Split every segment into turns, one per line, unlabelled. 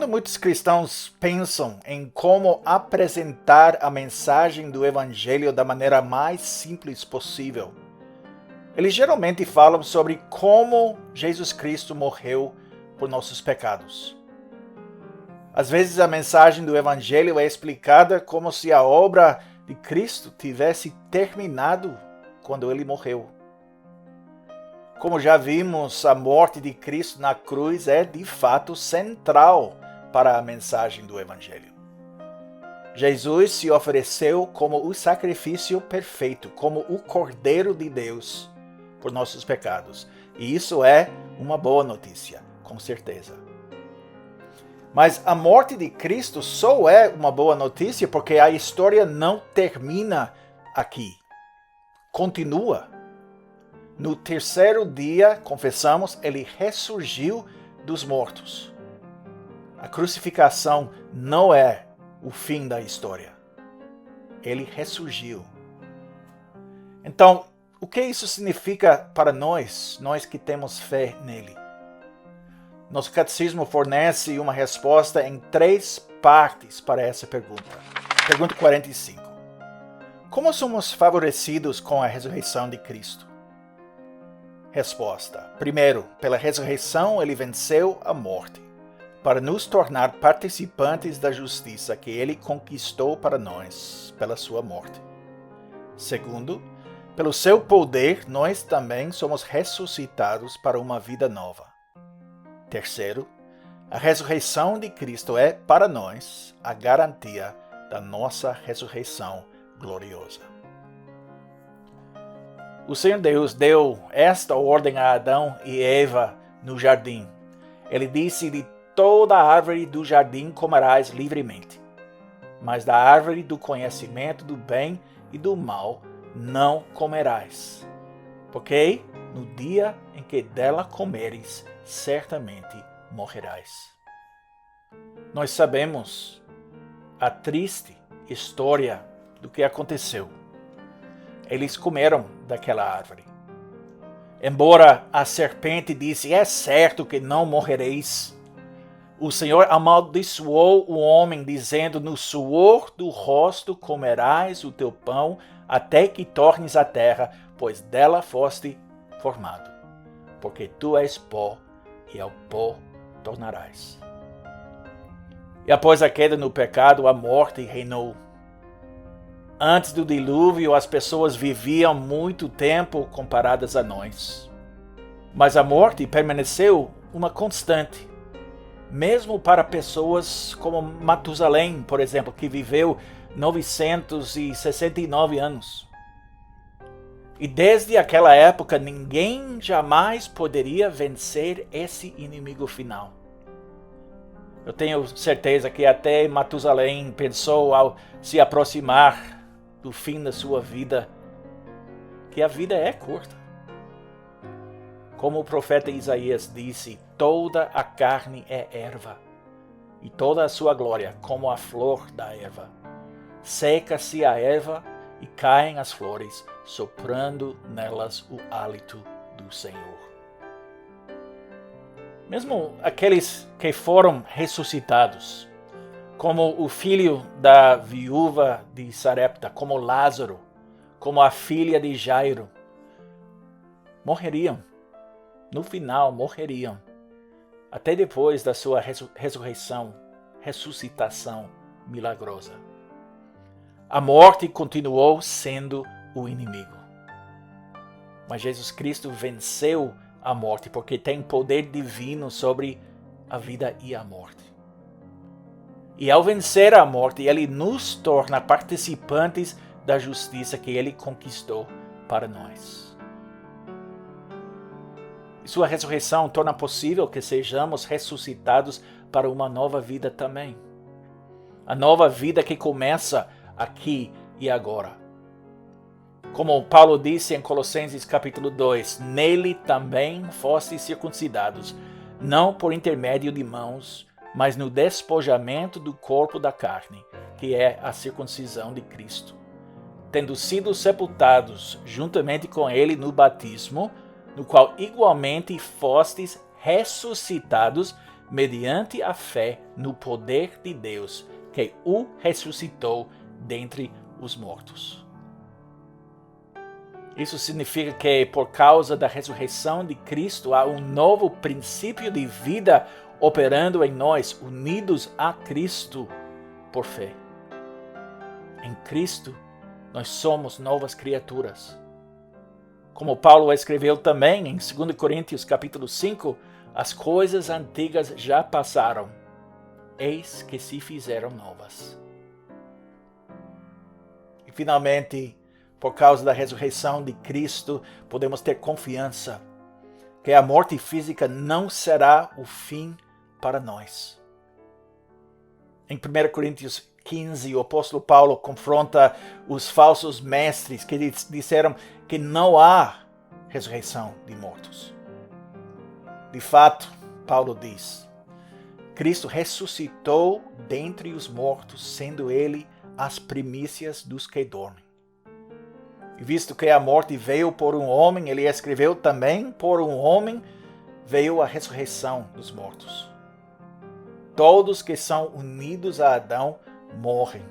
Quando muitos cristãos pensam em como apresentar a mensagem do Evangelho da maneira mais simples possível, eles geralmente falam sobre como Jesus Cristo morreu por nossos pecados. Às vezes a mensagem do Evangelho é explicada como se a obra de Cristo tivesse terminado quando ele morreu. Como já vimos, a morte de Cristo na cruz é de fato central para a mensagem do Evangelho. Jesus se ofereceu como o sacrifício perfeito, como o Cordeiro de Deus por nossos pecados. E isso é uma boa notícia, com certeza. Mas a morte de Cristo só é uma boa notícia porque a história não termina aqui. Continua. No terceiro dia, confessamos, ele ressurgiu dos mortos. A crucificação não é o fim da história. Ele ressurgiu. Então, o que isso significa para nós que temos fé nele? Nosso catecismo fornece uma resposta em 3 partes para essa pergunta. Pergunta 45. Como somos favorecidos com a ressurreição de Cristo? Resposta. Primeiro, pela ressurreição ele venceu a morte, para nos tornar participantes da justiça que ele conquistou para nós pela sua morte. Segundo, pelo seu poder nós também somos ressuscitados para uma vida nova. Terceiro, a ressurreição de Cristo é, para nós, a garantia da nossa ressurreição gloriosa. O Senhor Deus deu esta ordem a Adão e Eva no jardim. Ele disse: de toda a árvore do jardim comerás livremente, mas da árvore do conhecimento do bem e do mal não comerás, porque no dia em que dela comeres, certamente morrerás. Nós sabemos a triste história do que aconteceu. Eles comeram daquela árvore. Embora a serpente disse: é certo que não morrereis, o Senhor amaldiçoou o homem, dizendo: no suor do rosto comerás o teu pão, até que tornes a terra, pois dela foste formado. Porque tu és pó, e ao pó tornarás. E após a queda no pecado, a morte reinou. Antes do dilúvio, as pessoas viviam muito tempo comparadas a nós. Mas a morte permaneceu uma constante. Mesmo para pessoas como Matusalém, por exemplo, que viveu 969 anos. E desde aquela época, ninguém jamais poderia vencer esse inimigo final. Eu tenho certeza que até Matusalém pensou, ao se aproximar do fim da sua vida, que a vida é curta. Como o profeta Isaías disse: toda a carne é erva, e toda a sua glória como a flor da erva. Seca-se a erva e caem as flores, soprando nelas o hálito do Senhor. Mesmo aqueles que foram ressuscitados, como o filho da viúva de Sarepta, como Lázaro, como a filha de Jairo, morreriam. No final, morreriam. Até depois da sua ressuscitação milagrosa. A morte continuou sendo o inimigo. Mas Jesus Cristo venceu a morte porque tem poder divino sobre a vida e a morte. E ao vencer a morte, ele nos torna participantes da justiça que ele conquistou para nós. E sua ressurreição torna possível que sejamos ressuscitados para uma nova vida também. A nova vida que começa aqui e agora. Como Paulo disse em Colossenses capítulo 2, nele também fostes circuncidados, não por intermédio de mãos, mas no despojamento do corpo da carne, que é a circuncisão de Cristo, tendo sido sepultados juntamente com ele no batismo, no qual igualmente fostes ressuscitados mediante a fé no poder de Deus, que o ressuscitou dentre os mortos. Isso significa que, por causa da ressurreição de Cristo, há um novo princípio de vida operando em nós, unidos a Cristo por fé. Em Cristo, nós somos novas criaturas. Como Paulo escreveu também em 2 Coríntios capítulo 5, as coisas antigas já passaram, eis que se fizeram novas. E finalmente, por causa da ressurreição de Cristo, podemos ter confiança que a morte física não será o fim para nós. Em 1 Coríntios 15, o apóstolo Paulo confronta os falsos mestres que disseram que não há ressurreição de mortos. De fato, Paulo diz, Cristo ressuscitou dentre os mortos, sendo ele as primícias dos que dormem. E visto que a morte veio por um homem, ele escreveu também, por um homem veio a ressurreição dos mortos. Todos que são unidos a Adão morrem,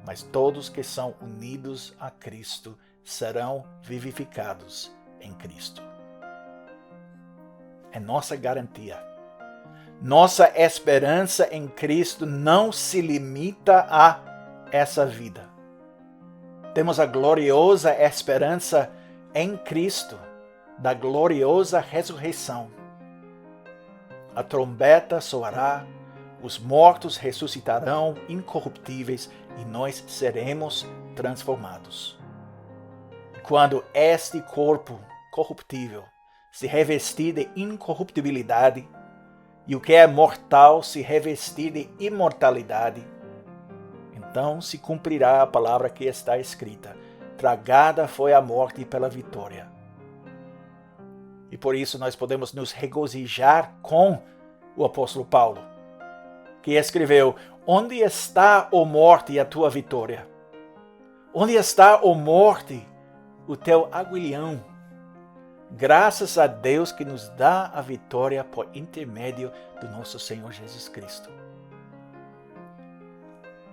mas todos que são unidos a Cristo serão vivificados em Cristo. É nossa garantia. Nossa esperança em Cristo não se limita a essa vida. Temos a gloriosa esperança em Cristo, da gloriosa ressurreição. A trombeta soará, os mortos ressuscitarão incorruptíveis e nós seremos transformados. E quando este corpo corruptível se revestir de incorruptibilidade e o que é mortal se revestir de imortalidade, então se cumprirá a palavra que está escrita: tragada foi a morte pela vitória. E por isso nós podemos nos regozijar com o apóstolo Paulo, que escreveu: onde está, ó morte, a tua vitória? Onde está, ó morte, o teu aguilhão? Graças a Deus que nos dá a vitória por intermédio do nosso Senhor Jesus Cristo.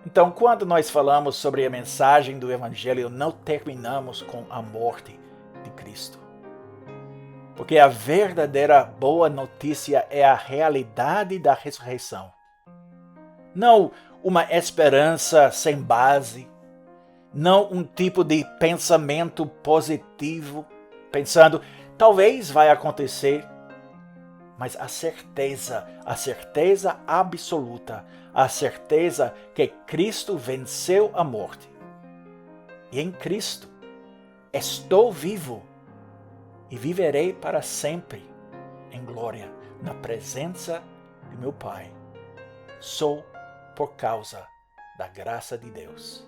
Então, quando nós falamos sobre a mensagem do Evangelho, não terminamos com a morte de Cristo. Porque a verdadeira boa notícia é a realidade da ressurreição. Não uma esperança sem base, não um tipo de pensamento positivo, pensando, talvez vai acontecer, mas a certeza absoluta, a certeza que Cristo venceu a morte. E em Cristo estou vivo e viverei para sempre em glória, na presença de meu Pai. Sou por causa da graça de Deus.